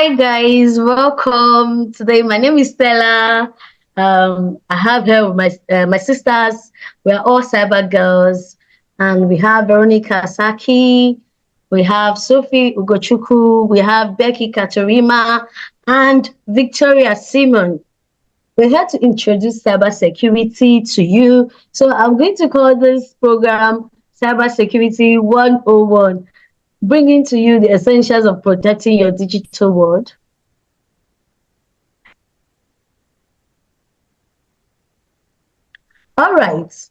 Hi guys, welcome. Today my name is Stella. I have here with my sisters. We are all cyber girls, and we have Veronica Saki, we have Sophie Ugochukwu, we have Becky Katerima, and Victoria Simon. We're here to introduce cybersecurity to you. So I'm going to call this program Cybersecurity 101, bringing to you the essentials of protecting your digital world. All right.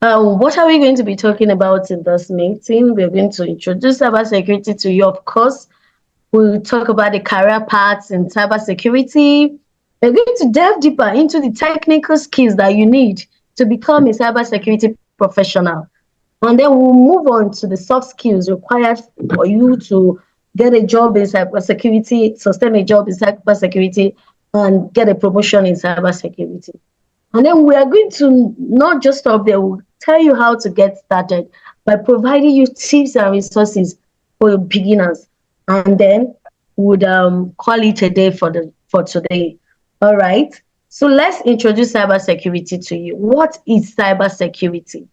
What are we going to be talking about in this meeting? We're going to introduce cybersecurity to you, of course. We'll talk about the career paths in cybersecurity. We're going to delve deeper into the technical skills that you need to become a cybersecurity professional. And then we'll move on to the soft skills required for you to get a job in cybersecurity, sustain a job in cybersecurity, and get a promotion in cybersecurity. And then we are going to not just stop there, we'll tell you how to get started by providing you tips and resources for beginners. And then would call it a day for today. All right. So let's introduce cybersecurity to you. What is cybersecurity?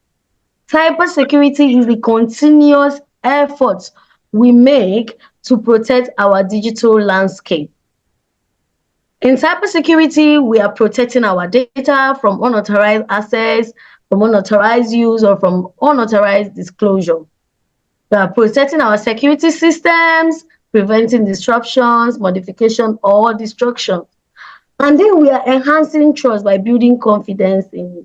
Cybersecurity is the continuous effort we make to protect our digital landscape. In cybersecurity, we are protecting our data from unauthorized access, from unauthorized use, or from unauthorized disclosure. We are protecting our security systems, preventing disruptions, modification, or destruction. And then we are enhancing trust by building confidence in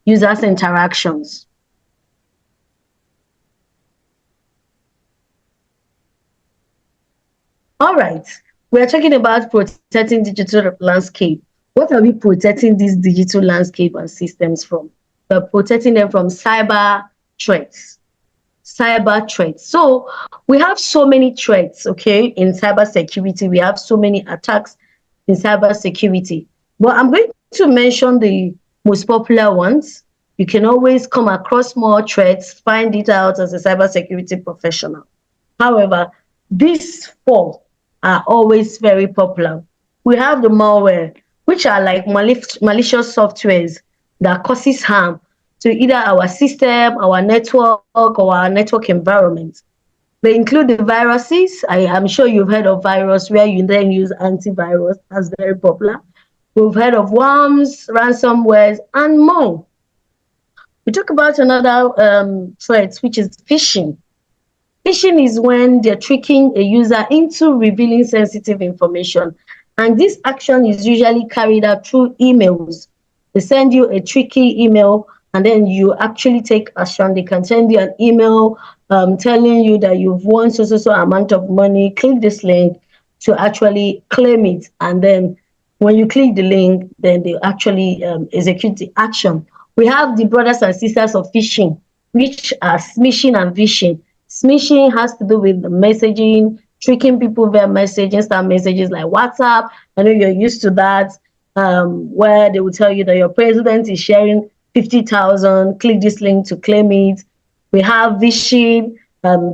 users' interactions. All right, we are talking about protecting digital landscape. What are we protecting this digital landscape and systems from? We're protecting them from cyber threats. Cyber threats. So we have so many threats, okay, in cybersecurity. We have so many attacks in cybersecurity. But I'm going to mention the most popular ones. You can always come across more threats, find it out as a cybersecurity professional. However, these four are always very popular. We have the malware, which are like malicious softwares that causes harm to either our system, our network, or our network environment. They include the viruses. I am sure you've heard of virus where you then use antivirus. That's very popular. We've heard of worms, ransomwares, and more. We talk about another threat, which is phishing. Phishing is when they're tricking a user into revealing sensitive information. And this action is usually carried out through emails. They send you a tricky email and then you actually take action. They can send you an email telling you that you've won so amount of money. Click this link to actually claim it. And then when you click the link, then they actually execute the action. We have the brothers and sisters of phishing, which are smishing and vishing. Smishing has to do with the messaging, tricking people via message, instant messages like WhatsApp. I know you're used to that, where they will tell you that your president is sharing 50,000, click this link to claim it. We have vishing.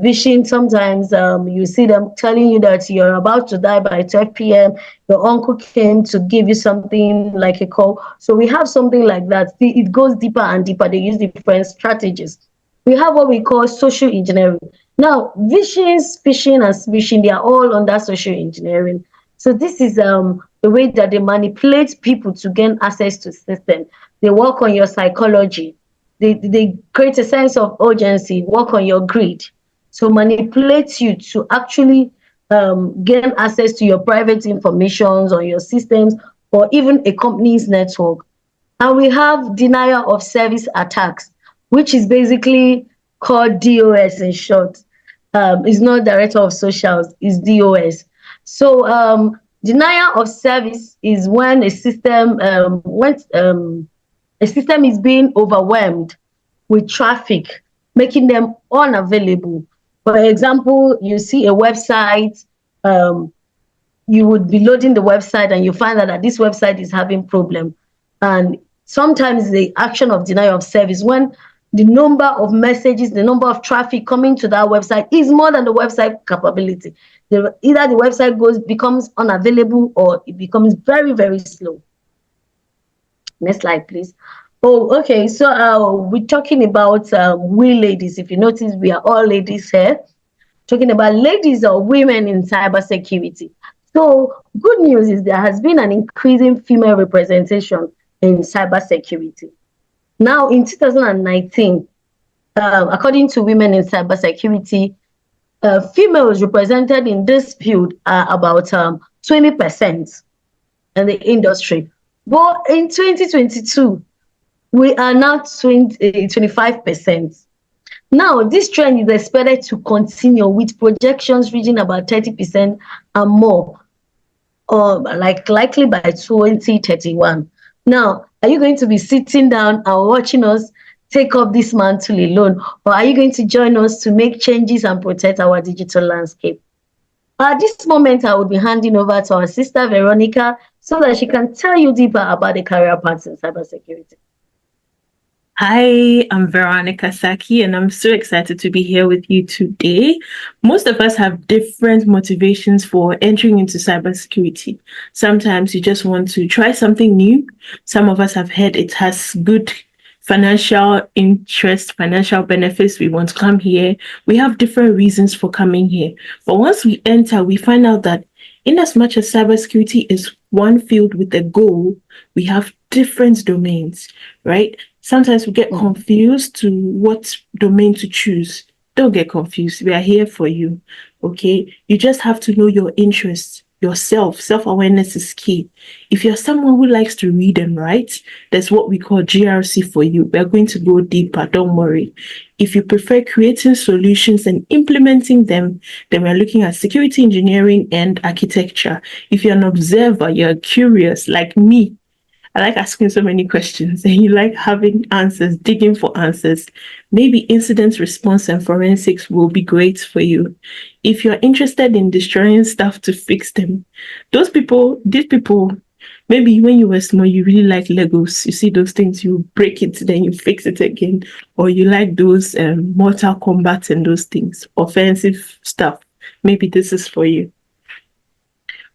Vishing, sometimes you see them telling you that you're about to die by 12 p.m. Your uncle came to give you something like a call. So we have something like that. It goes deeper and deeper. They use different strategies. We have what we call social engineering. Now, vishing, phishing, and smishing, they are all under social engineering. So this is the way that they manipulate people to gain access to system. They work on your psychology. They create a sense of urgency, work on your greed. So manipulate you to actually gain access to your private information on your systems or even a company's network. And we have denial of service attacks, which is basically called DOS in short. It's not director of socials, it's DOS. So denial of service is when a system is being overwhelmed with traffic, making them unavailable. For example, you see a website, you would be loading the website and you find out that this website is having problem. And sometimes the action of denial of service when the number of messages, the number of traffic coming to that website is more than the website capability. Either the website becomes unavailable or it becomes very, very slow. Next slide, please. Oh, okay. So we're talking about we ladies. If you notice, we are all ladies here. Talking about ladies or women in cybersecurity. So good news is there has been an increasing female representation in cybersecurity. Now, in 2019, according to Women in Cybersecurity, females represented in this field are about 20% in the industry. But in 2022, we are now 25%. Now, this trend is expected to continue with projections reaching about 30% and more, or likely by 2031. Now, are you going to be sitting down and watching us take up this mantle alone, or are you going to join us to make changes and protect our digital landscape? At this moment, I would be handing over to our sister Veronica so that she can tell you deeper about the career paths in cybersecurity. Hi, I'm Veronica Saki, and I'm so excited to be here with you today. Most of us have different motivations for entering into cybersecurity. Sometimes you just want to try something new. Some of us have heard it has good financial interest, financial benefits. We want to come here. We have different reasons for coming here. But once we enter, we find out that in as much as cybersecurity is one field with a goal, we have different domains, right? Sometimes we get confused to what domain to choose. Don't get confused. We are here for you, okay? You just have to know your interests, yourself. Self-awareness is key. If you're someone who likes to read and write, that's what we call GRC for you. We're going to go deeper, don't worry. If you prefer creating solutions and implementing them, then we're looking at security engineering and architecture. If you're an observer, you're curious like me, I like asking so many questions and you like having answers, digging for answers. Maybe incident response and forensics will be great for you. If you're interested in destroying stuff to fix them, these people, maybe when you were small, you really like Legos. You see those things, you break it, then you fix it again. Or you like those Mortal Kombat and those things, offensive stuff. Maybe this is for you.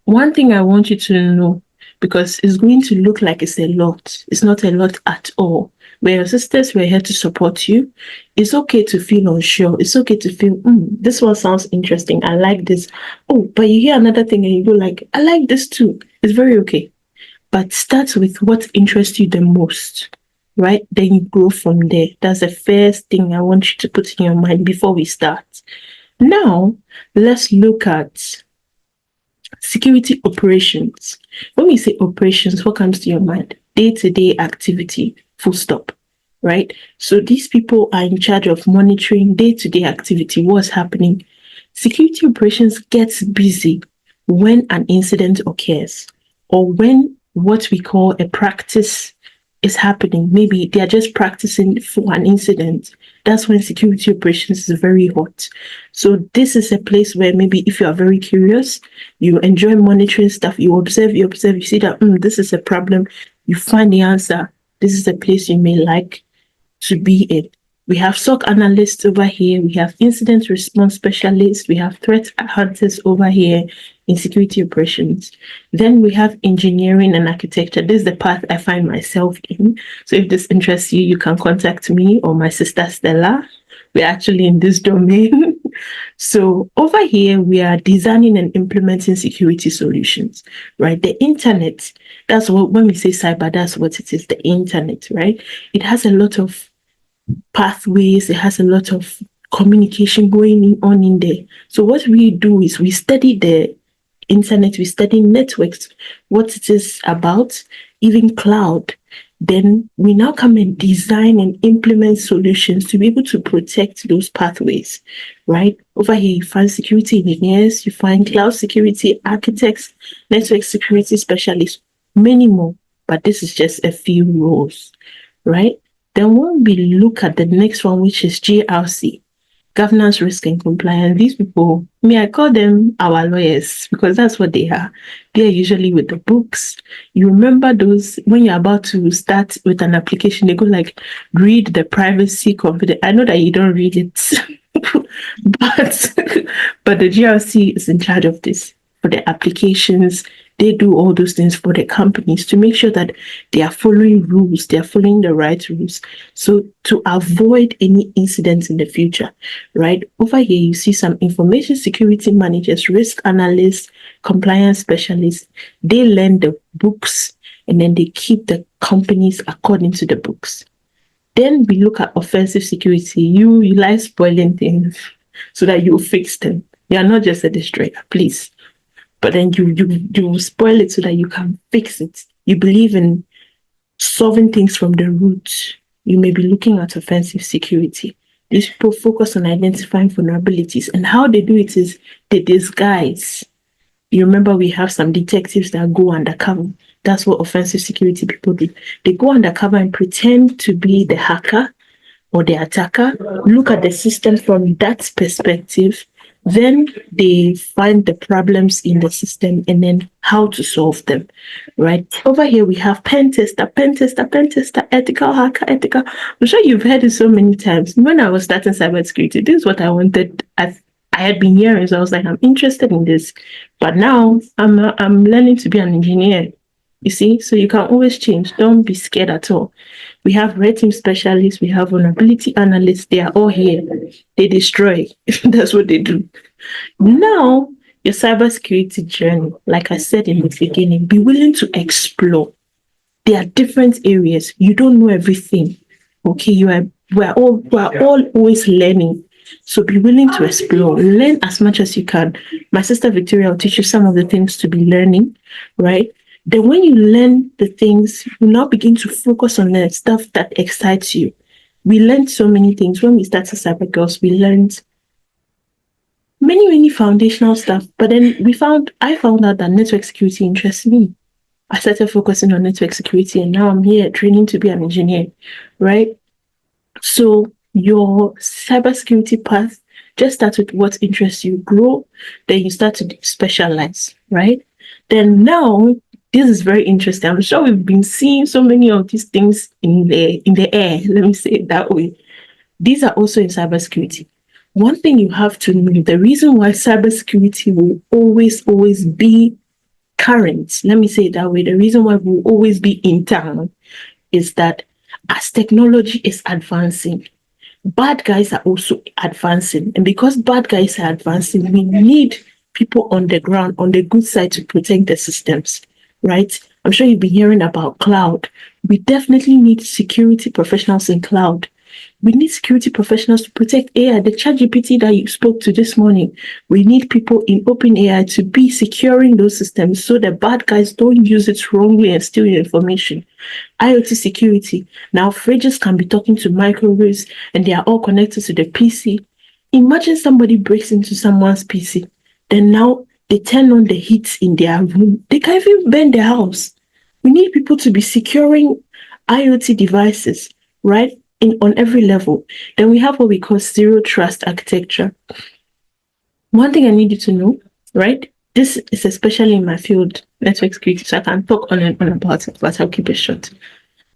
One thing I want you to know, because it's going to look like it's a lot. It's not a lot at all. We're your sisters, we're here to support you. It's okay to feel unsure. It's okay to feel, this one sounds interesting. I like this. Oh, but you hear another thing and you go like, I like this too. It's very okay. But start with what interests you the most, right? Then you grow from there. That's the first thing I want you to put in your mind before we start. Now, let's look at security operations. When we say operations, what comes to your mind? Day-to-day activity, full stop, right? So these people are in charge of monitoring day-to-day activity, what's happening. Security operations gets busy when an incident occurs or when what we call a practice is happening. Maybe they are just practicing for an incident. That's when security operations is very hot. So this is a place where maybe if you are very curious, you enjoy monitoring stuff, you observe, you see that this is a problem, you find the answer. This is a place you may like to be in. We have SOC analysts over here. We have incident response specialists. We have threat hunters over here in security operations. Then we have engineering and architecture. This is the path I find myself in. So if this interests you, you can contact me or my sister Stella. We're actually in this domain. So over here, we are designing and implementing security solutions, right? The internet, that's what, when we say cyber, that's what it is, the internet, right? It has a lot of pathways, it has a lot of communication going on in there. So what we do is we study the internet, we study networks, what it is about, even cloud. Then we now come and design and implement solutions to be able to protect those pathways, right? Over here, you find security engineers, you find cloud security architects, network security specialists, many more, but this is just a few roles, right? Then when we look at the next one, which is GRC, governance, risk, and compliance. These people, I call them our lawyers because that's what they are. They are usually with the books. You remember those when you're about to start with an application, they go like, read the privacy confidence. I know that you don't read it, but but the GRC is in charge of this for the applications. They do all those things for the companies to make sure that they are following rules, they are following the right rules. So to avoid any incidents in the future, right? Over here, you see some information security managers, risk analysts, compliance specialists. They learn the books and then they keep the companies according to the books. Then we look at offensive security. You like spoiling things so that you fix them. You are not just a destroyer, please. But then you spoil it so that you can fix it. You believe in solving things from the root. You may be looking at offensive security. These people focus on identifying vulnerabilities, and how they do it is they disguise. You remember we have some detectives that go undercover. That's what offensive security people do. They go undercover and pretend to be the hacker or the attacker, look at the system from that perspective, then they find the problems in the system and then how to solve them, right? Over here, we have pen tester, ethical hacker, ethical. I'm sure you've heard it so many times. When I was starting cybersecurity, this is what I wanted. I had been hearing, so I was like, I'm interested in this. But now I'm learning to be an engineer. You see, so you can always change. Don't be scared at all. We have red team specialists, we have vulnerability analysts. They are all here. They destroy. That's what they do. Now, your cybersecurity journey, like I said in the beginning, be willing to explore. There are different areas. You don't know everything. Okay, we're all always learning. So be willing to explore. Learn as much as you can. My sister Victoria will teach you some of the things to be learning, right? Then when you learn the things, you now begin to focus on the stuff that excites you. We learned so many things. When we started Cyber Girls, we learned many foundational stuff. But then I found out that network security interests me. I started focusing on network security and now I'm here training to be an engineer, right? So your cybersecurity path just start with what interests you, grow, then you start to specialize, right? Then now, this is very interesting. I'm sure we've been seeing so many of these things in the air. Let me say it that way. These are also in cybersecurity. One thing you have to know, the reason why cybersecurity will always be current, let me say it that way, the reason why we will always be in town is that as technology is advancing, bad guys are also advancing. And because bad guys are advancing, we need people on the ground, on the good side to protect the systems, right? I'm sure you've been hearing about cloud. We definitely need security professionals in cloud. We need security professionals to protect AI, the ChatGPT that you spoke to this morning. We need people in OpenAI to be securing those systems so that bad guys don't use it wrongly and steal your information. IoT security. Now, fridges can be talking to microwaves and they are all connected to the PC. Imagine somebody breaks into someone's PC. Then now they turn on the heat in their room. They can even burn their house. We need people to be securing IoT devices, right? On every level. Then we have what we call zero trust architecture. One thing I need you to know, right? This is especially in my field, network security, so I can talk on and on about it, but I'll keep it short.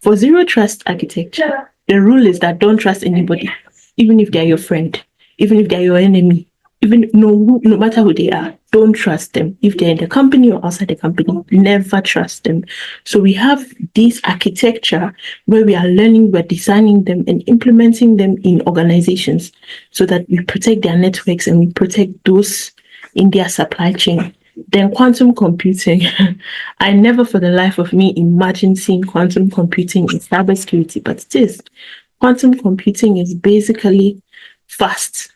For zero trust architecture, the rule is that don't trust anybody, even if they're your friend, even if they're your enemy, even no matter who they are, don't trust them. If they're in the company or outside the company, never trust them. So we have this architecture where we are learning, we're designing them and implementing them in organizations so that we protect their networks and we protect those in their supply chain. Then quantum computing. I never for the life of me imagined seeing quantum computing in cybersecurity, but it is. Quantum computing is basically fast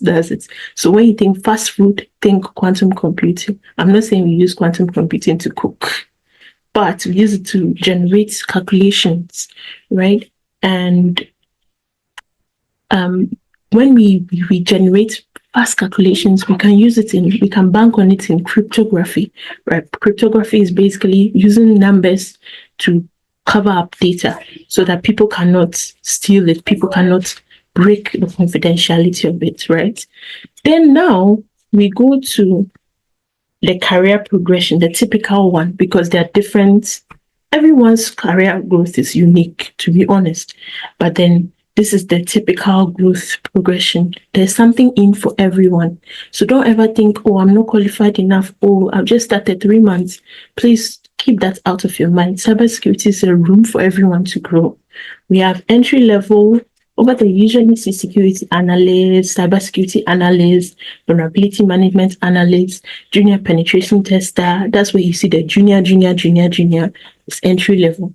does it. So when you think fast food, think quantum computing. I'm not saying we use quantum computing to cook, but we use it to generate calculations, right? And when we generate fast calculations, we can bank on it in cryptography, right? Cryptography is basically using numbers to cover up data so that people cannot steal it, people cannot break the confidentiality of it, right? Then now we go to the career progression, the typical one, because they're different. Everyone's career growth is unique, to be honest. But then this is the typical growth progression. There's something in for everyone. So don't ever think, oh, I'm not qualified enough. Oh, I've just started 3 months. Please keep that out of your mind. Cybersecurity is a room for everyone to grow. We have entry level. Over there, usually see security analyst, cybersecurity analyst, vulnerability management analyst, junior penetration tester. That's where you see the junior. It's entry level.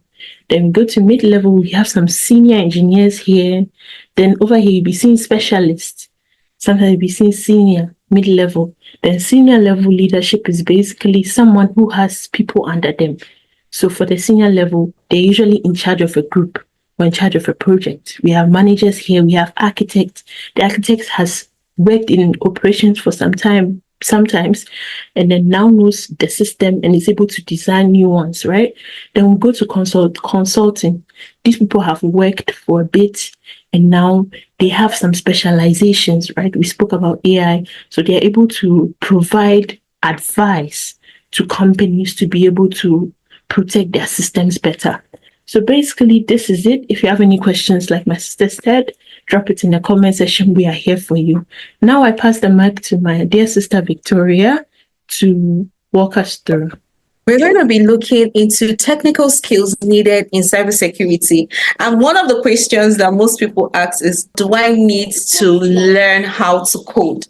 Then we go to mid level. We have some senior engineers here. Then over here, you'll be seeing specialists. Sometimes you'll be seeing senior, mid level. Then senior level leadership is basically someone who has people under them. So for the senior level, they're usually in charge of a group or in charge of a project. We have managers here, we have architects. The architect has worked in operations for some time, sometimes, and then now knows the system and is able to design new ones, right? Then we go to consulting. These people have worked for a bit and now they have some specializations, right? We spoke about AI. So they're able to provide advice to companies to be able to protect their systems better. So basically, this is it. If you have any questions, like my sister said, drop it in the comment section. We are here for you. Now I pass the mic to my dear sister Victoria to walk us through. We're going to be looking into technical skills needed in cybersecurity. And one of the questions that most people ask is, do I need to learn how to code?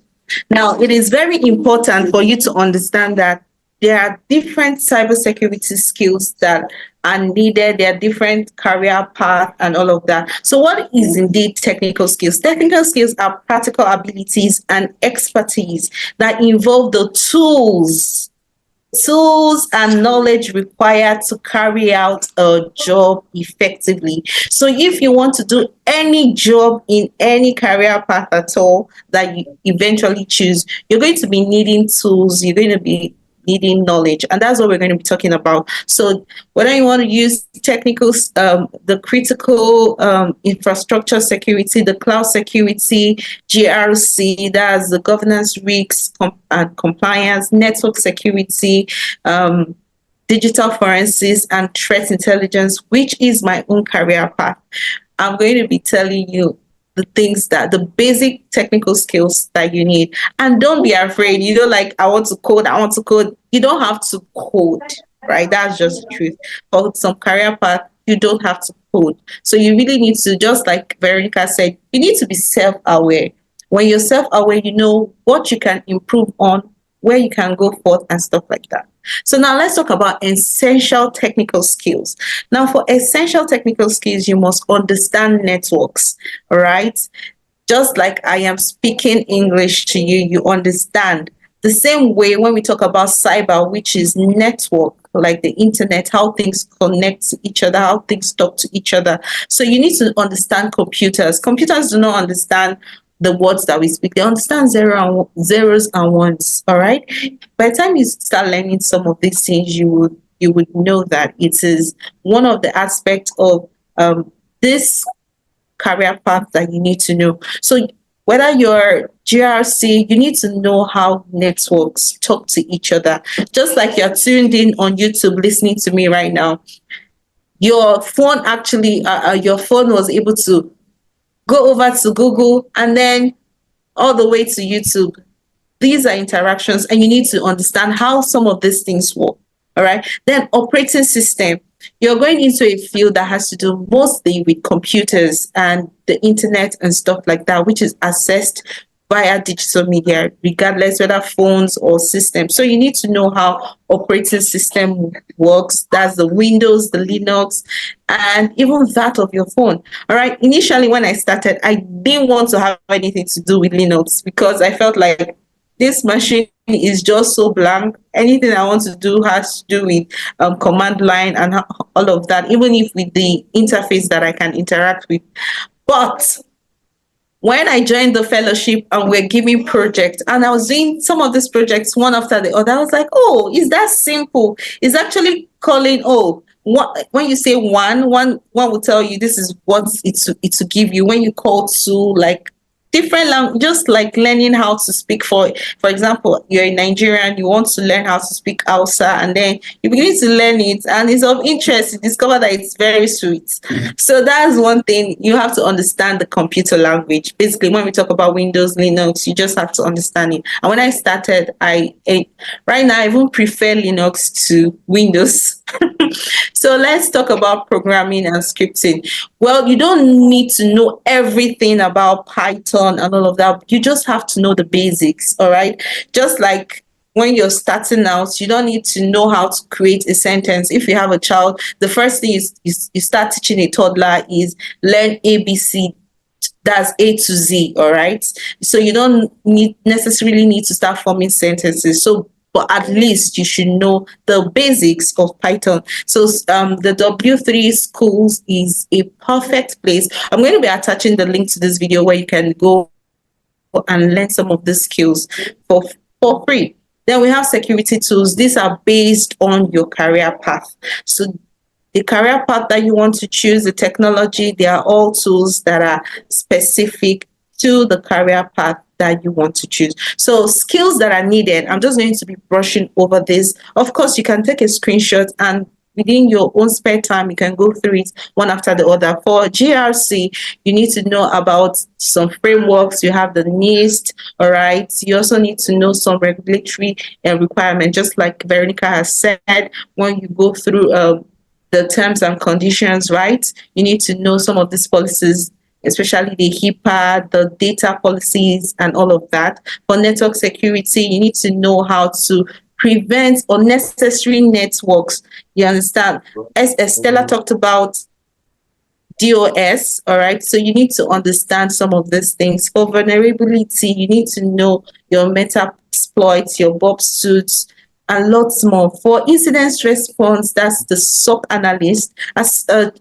Now, it is very important for you to understand that there are different cybersecurity skills that are needed. There are different career paths and all of that. So what is indeed technical skills? Technical skills are practical abilities and expertise that involve the tools and knowledge required to carry out a job effectively. So if you want to do any job in any career path at all that you eventually choose, you're going to be needing tools, you're going to be needing knowledge, and that's what we're going to be talking about. So whether you want to use technical, the critical infrastructure security, the cloud security, GRC, that's the governance, risks and compliance, network security, digital forensics, and threat intelligence, which is my own career path, I'm going to be telling you the things that the basic technical skills that you need. And don't be afraid. You know, like, I want to code. You don't have to code, right? That's just the truth. For some career path, you don't have to code. So you really need to, just like Veronica said, you need to be self-aware. When you're self-aware, you know what you can improve on, where you can go forth and stuff like that. So now let's talk about essential technical skills. Now, for essential technical skills, you must understand networks, all right? Just like I am speaking English to you, you understand. The same way when we talk about cyber, which is network, like the internet, how things connect to each other, how things talk to each other. So you need to understand computers. Computers do not understand the words that we speak. They understand zeros and ones, all right? By the time you start learning some of these things, you would know that it is one of the aspects of this career path that you need to know. So whether you're GRC, you need to know how networks talk to each other. Just like you're tuned in on YouTube listening to me right now, your phone actually, your phone was able to go over to Google and then all the way to YouTube. These are interactions, and you need to understand how some of these things work. All right. Then operating system. You're going into a field that has to do mostly with computers and the internet and stuff like that, which is accessed via digital media, regardless whether phones or systems. So you need to know how operating system works. That's the Windows, the Linux, and even that of your phone. All right. Initially, when I started, I didn't want to have anything to do with Linux because I felt like this machine is just so blank. Anything I want to do has to do with command line and all of that, even if with the interface that I can interact with. But when I joined the fellowship and we're giving projects, and I was doing some of these projects one after the other, I was like, oh, is that simple? It's actually calling, when you say one will tell you this is what it's to give you. When you call two, like different language, just like learning how to speak. For example, you're a Nigerian, you want to learn how to speak Hausa, and then you begin to learn it, and it's of interest. You discover that it's very sweet. So that's one thing. You have to understand the computer language. Basically, when we talk about Windows, Linux, you just have to understand it. And when I started, right now I even prefer Linux to Windows. So let's talk about programming and scripting. Well, you don't need to know everything about Python and all of that. You just have to know the basics, all right? Just like when you're starting out, you don't need to know how to create a sentence. If you have a child, the first thing is you start teaching a toddler is learn ABC. That's A to Z, all right? So you don't necessarily need to start forming sentences. So but at least you should know the basics of Python. So the W3 schools is a perfect place. I'm going to be attaching the link to this video where you can go and learn some of the skills for free. Then we have security tools. These are based on your career path. So the career path that you want to choose, the technology, they are all tools that are specific to the career path that you want to choose. So skills that are needed, I'm just going to be brushing over this. Of course, you can take a screenshot and within your own spare time, you can go through it one after the other. For GRC, you need to know about some frameworks. You have the NIST, all right? You also need to know some regulatory requirements, just like Veronica has said, when you go through the terms and conditions, right? You need to know some of these policies, especially the HIPAA, the data policies, and all of that. For network security, you need to know how to prevent unnecessary networks. You understand? As Estella talked about DOS, all right? So you need to understand some of these things. For vulnerability, you need to know your meta exploits, your Bob suits, and lots more. For incident response, that's the SOC analyst. As a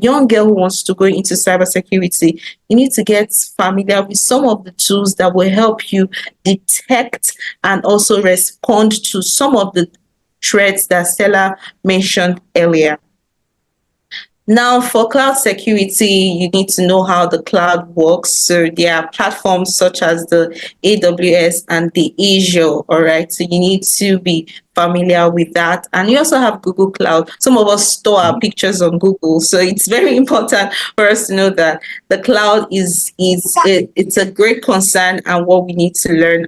young girl who wants to go into cybersecurity, you need to get familiar with some of the tools that will help you detect and also respond to some of the threats that Stella mentioned earlier. Now, for cloud security, you need to know how the cloud works. So there are platforms such as the AWS and the Azure, all right? So you need to be familiar with that. And you also have Google Cloud. Some of us store our pictures on Google. So it's very important for us to know that the cloud it's a great concern and what we need to learn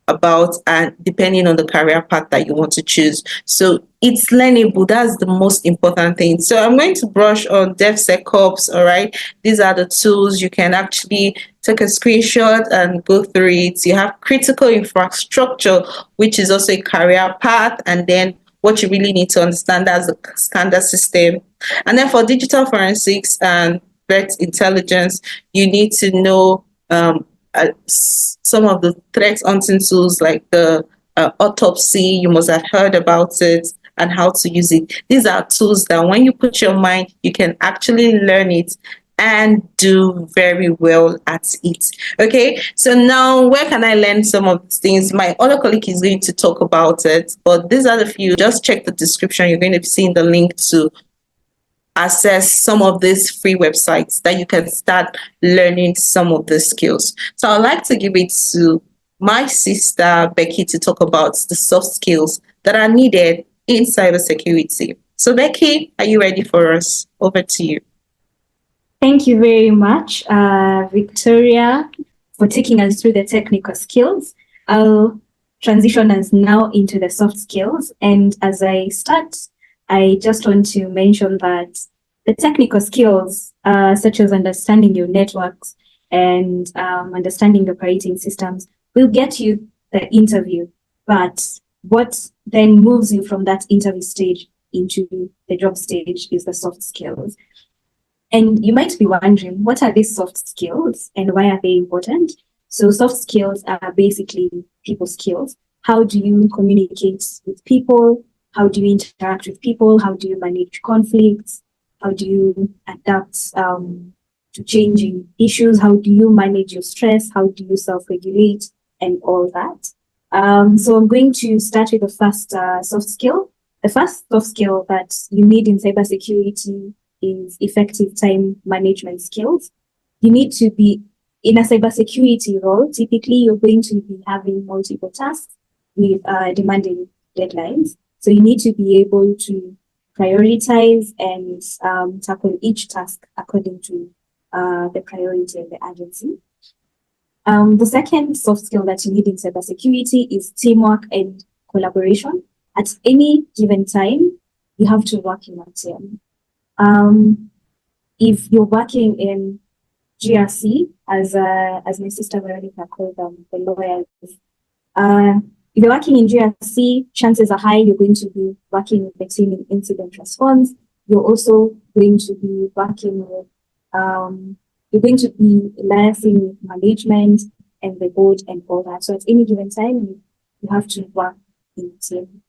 about, and depending on the career path that you want to choose. So it's learnable. That's the most important thing. So I'm going to brush on DevSecOps. All right. These are the tools. You can actually take a screenshot and go through it. You have critical infrastructure, which is also a career path. And then what you really need to understand as a standard system. And then for digital forensics and threat intelligence, you need to know some of the threat hunting tools like the autopsy. You must have heard about it and how to use it. These are tools that when you put your mind, you can actually learn it and do very well at it. Okay, so now where can I learn some of these things? My other colleague is going to talk about it, but these are the few. Just check the description. You're going to be seeing the link to access some of these free websites that you can start learning some of the skills. So I'd like to give it to my sister Becky to talk about the soft skills that are needed in cybersecurity. So Becky, are you ready for us? Over to you. Thank you very much, Victoria, for taking us through the technical skills. I'll transition us now into the soft skills. And as I start, I just want to mention that the technical skills, such as understanding your networks and understanding operating systems, will get you the interview. But what then moves you from that interview stage into the job stage is the soft skills. And you might be wondering, what are these soft skills and why are they important? So soft skills are basically people skills. How do you communicate with people? How do you interact with people? How do you manage conflicts? How do you adapt to changing issues? How do you manage your stress? How do you self-regulate and all that? So I'm going to start with the first soft skill, The first soft skill that you need in cybersecurity is effective time management skills. You need to be in a cybersecurity role. Typically, you're going to be having multiple tasks with demanding deadlines. So you need to be able to prioritize and tackle each task according to the priority and the urgency. The second soft skill that you need in cybersecurity is teamwork and collaboration. At any given time, you have to work in a team. If you're working in GRC, as my sister Veronica called them, the lawyers, if you're working in GRC, chances are high you're going to be working with the team in incident response. You're also going to be working with, you're going to be liaising with management and the board and all that. So at any given time, you have to work in a team.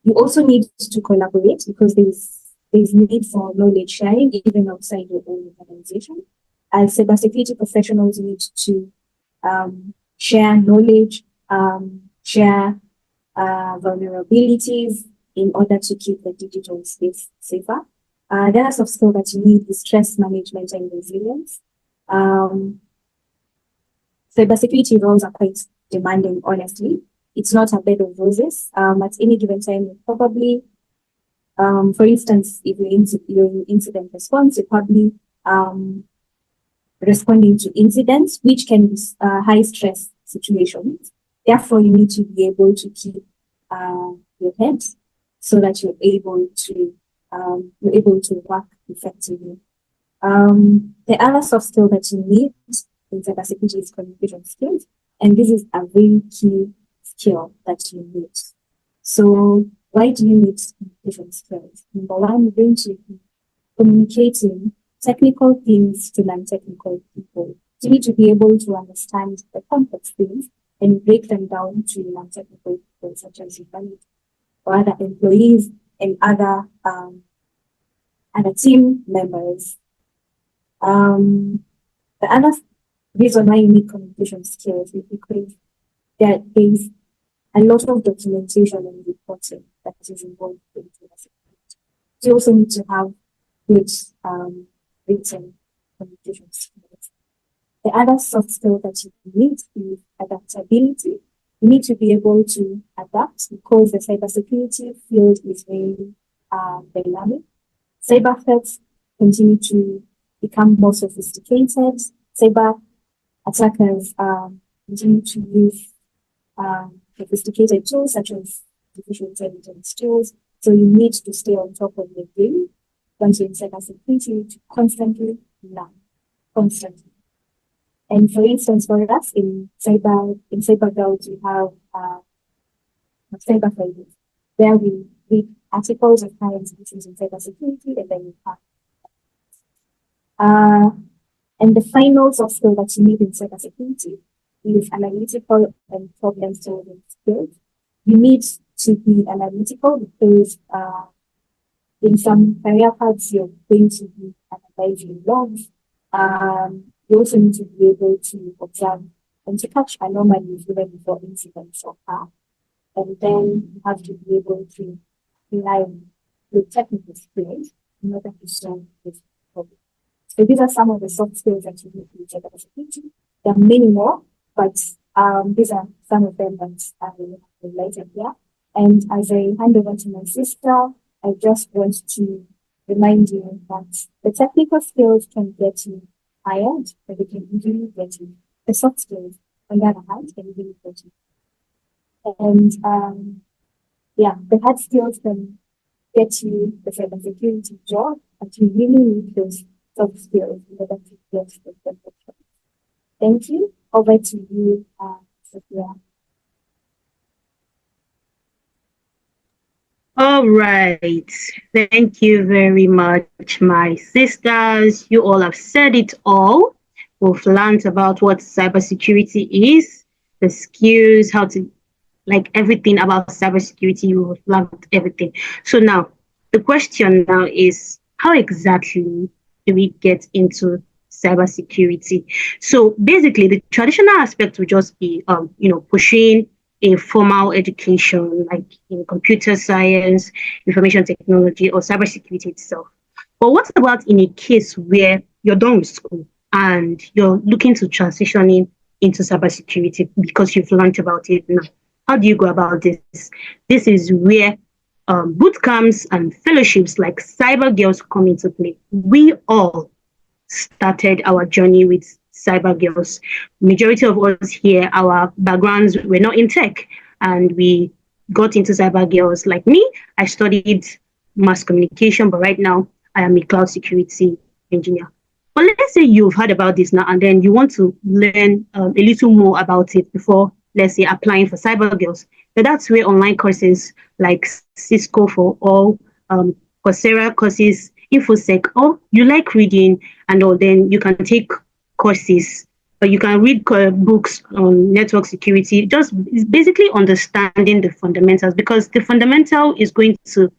You also need to collaborate because there's need for knowledge sharing even outside your own organization. As cybersecurity professionals, you need to share knowledge, share vulnerabilities in order to keep the digital space safer. The other soft skill that you need is stress management and resilience. Cybersecurity roles are quite demanding, honestly. It's not a bed of roses. At any given time, you probably, for instance, if you're in incident response, you're probably responding to incidents, which can be high stress situations. Therefore, you need to be able to keep your head so that you're able to work effectively. The other soft skill that you need in cybersecurity is communication skills, and this is a very key skill that you need. So, why do you need communication skills? Number one, you're going to be communicating technical things to non-technical people. You need to be able to understand the complex things and break them down to non-technical people, such as your family or other employees and other team members. The other reason why you need communication skills is because there is a lot of documentation and reporting that is involved in cybersecurity. You also need to have good written communication skills. The other soft skill that you need is adaptability. You need to be able to adapt because the cybersecurity field is very dynamic. Cyber threats continue to become more sophisticated. Cyber attackers continue to use sophisticated tools such as artificial intelligence tools. So you need to stay on top of the game once you're in cybersecurity to constantly learn, constantly. And for instance, for us in cyber girls, we have cyber Fridays, where we read articles of current issues in cybersecurity, and then we have. And the final soft skill that you need in cybersecurity is analytical and problem-solving skills. You need to be analytical because in some career paths, you're going to be analyzing logs. You also need to be able to observe and to catch anomalies even before incidents occur. And then you have to be able to rely on your technical skills in order to solve this problem. So these are some of the soft skills that you need in cybersecurity. There are many more, but these are some of them that I will highlight here. And as I hand over to my sister, I just want to remind you that the technical skills can get you hired, but they can easily get you the soft skills. On the other hand, can easily get you. And the hard skills can get you the cybersecurity job, but you really need those soft skills in order to get the job. Thank you. Over to you, Sophia. All right. Thank you very much, my sisters. You all have said it all. We've learned about what cybersecurity is, the skills, how to, like everything about cybersecurity. You've learned everything. So now, the question now is, how exactly do we get into cybersecurity? So basically, the traditional aspect would just be, pushing a formal education, like in computer science, information technology, or cybersecurity itself. But what about in a case where you're done with school and you're looking to transition into cybersecurity because you've learned about it now? How do you go about this? This is where boot camps and fellowships like Cyber Girls come into play. We all started our journey with Cyber Girls. Majority of us here, our backgrounds were not in tech, and we got into Cyber Girls. Like me, I studied mass communication, but right now I am a cloud security engineer. But let's say you've heard about this now, and then you want to learn a little more about it before, let's say, applying for Cyber Girls. So that's where online courses like Cisco for All, Coursera courses, InfoSec, or you like reading and all, then you can take courses, or you can read books on network security. Just basically understanding the fundamentals, because the fundamental is going to,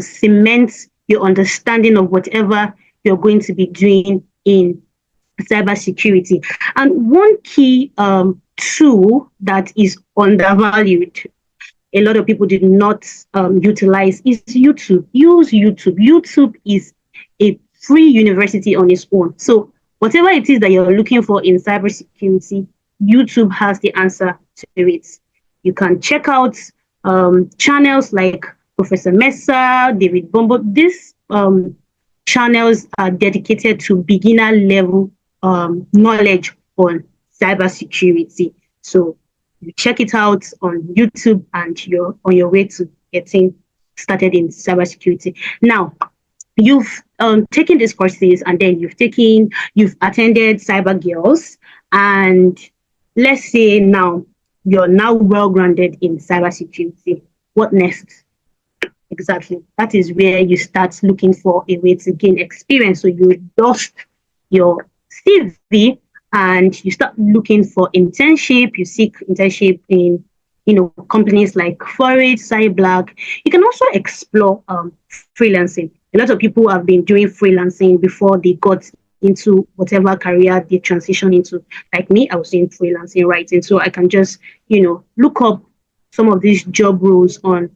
cement your understanding of whatever you're going to be doing in cybersecurity. And one key tool that is undervalued, a lot of people did not utilize, is YouTube. Use YouTube. YouTube is a free university on its own. So whatever it is that you're looking for in cybersecurity, YouTube has the answer to it. You can check out channels like Professor Mesa, David Bombo. These channels are dedicated to beginner level knowledge on cybersecurity. So you check it out on YouTube and you're on your way to getting started in cybersecurity. Now, you've taken these courses, and then you've attended Cyber Girls, and let's say now you're now well-grounded in cybersecurity. What next? Exactly. That is where you start looking for a way to gain experience. So you dust your CV and you start looking for internship. You seek internship in, companies like Forage, Cyberlac. You can also explore freelancing. A lot of people have been doing freelancing before they got into whatever career they transition into. Like me, I was doing freelancing, writing. So I can just, look up some of these job roles on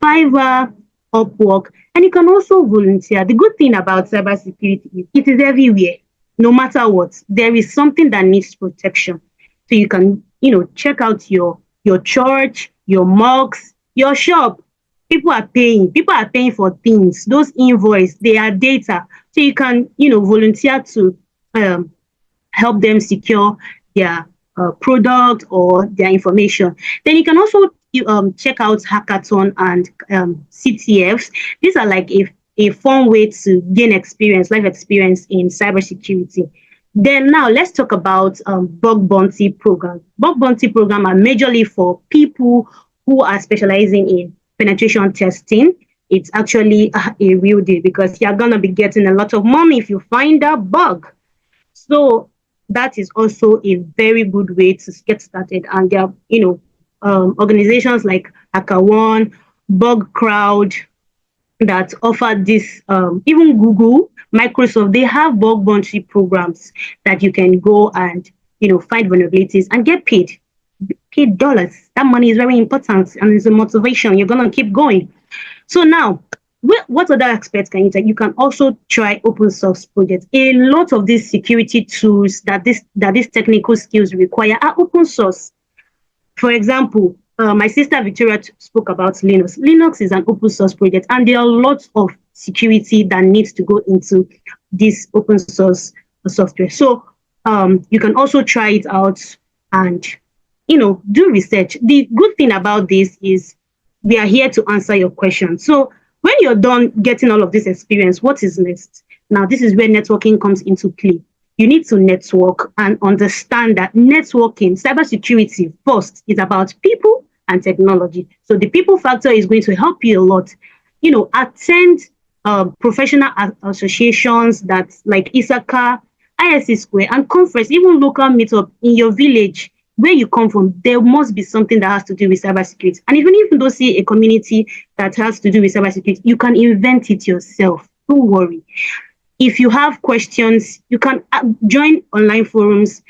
Fiverr, Upwork, and you can also volunteer. The good thing about cybersecurity is it is everywhere. No matter what, there is something that needs protection. So you can, check out your church, your mosques, your shop. People are paying for things. Those invoices, they are data. So you can, volunteer to help them secure their product or their information. Then you can also check out hackathon and CTFs. These are like a fun way to gain life experience in cybersecurity. Then now let's talk about bug bounty program. Bug bounty program are majorly for people who are specializing in penetration testing. It's actually a real deal, because you're going to be getting a lot of money if you find a bug. So that is also a very good way to get started. And there are, organizations like HackerOne, Bug Crowd that offer this, even Google, Microsoft, they have bug bounty programs that you can go and, find vulnerabilities and get paid dollars. That money is very important and it's a motivation. You're going to keep going. So now, what other aspects can you take? You can also try open source projects. A lot of these security tools that these technical skills require are open source. For example, my sister Victoria spoke about Linux. Linux is an open source project, and there are lots of security that needs to go into this open source software. So you can also try it out and do research. The good thing about this is we are here to answer your questions. So when you're done getting all of this experience, what is next? Now, this is where networking comes into play. You need to network and understand that networking, cybersecurity first, is about people and technology. So the people factor is going to help you a lot. Attend professional associations that's like ISACA, ISC Square, and conference, even local meetup in your village. Where you come from, there must be something that has to do with cybersecurity. And even if you don't see a community that has to do with cybersecurity, you can invent it yourself. Don't worry. If you have questions, you can join online forums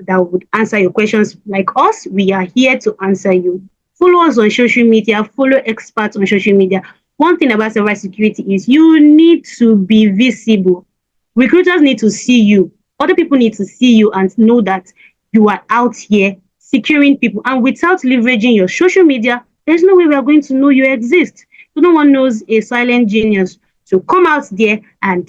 that would answer your questions. Like us, we are here to answer you. Follow us on social media, follow experts on social media. One thing about cybersecurity is you need to be visible. Recruiters need to see you. Other people need to see you and know that you are out here securing people. And without leveraging your social media, there's no way we are going to know you exist. So no one knows a silent genius. So come out there and,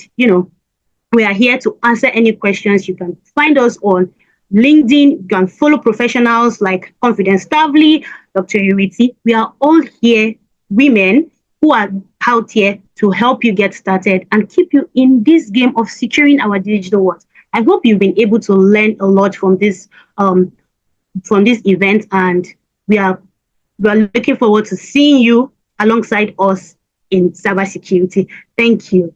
we are here to answer any questions. You can find us on LinkedIn. You can follow professionals like Confidence Stavely, Dr. Uriti. We are all here, women who are out here to help you get started and keep you in this game of securing our digital world. I hope you've been able to learn a lot from this event, and we are looking forward to seeing you alongside us in cybersecurity. Thank you.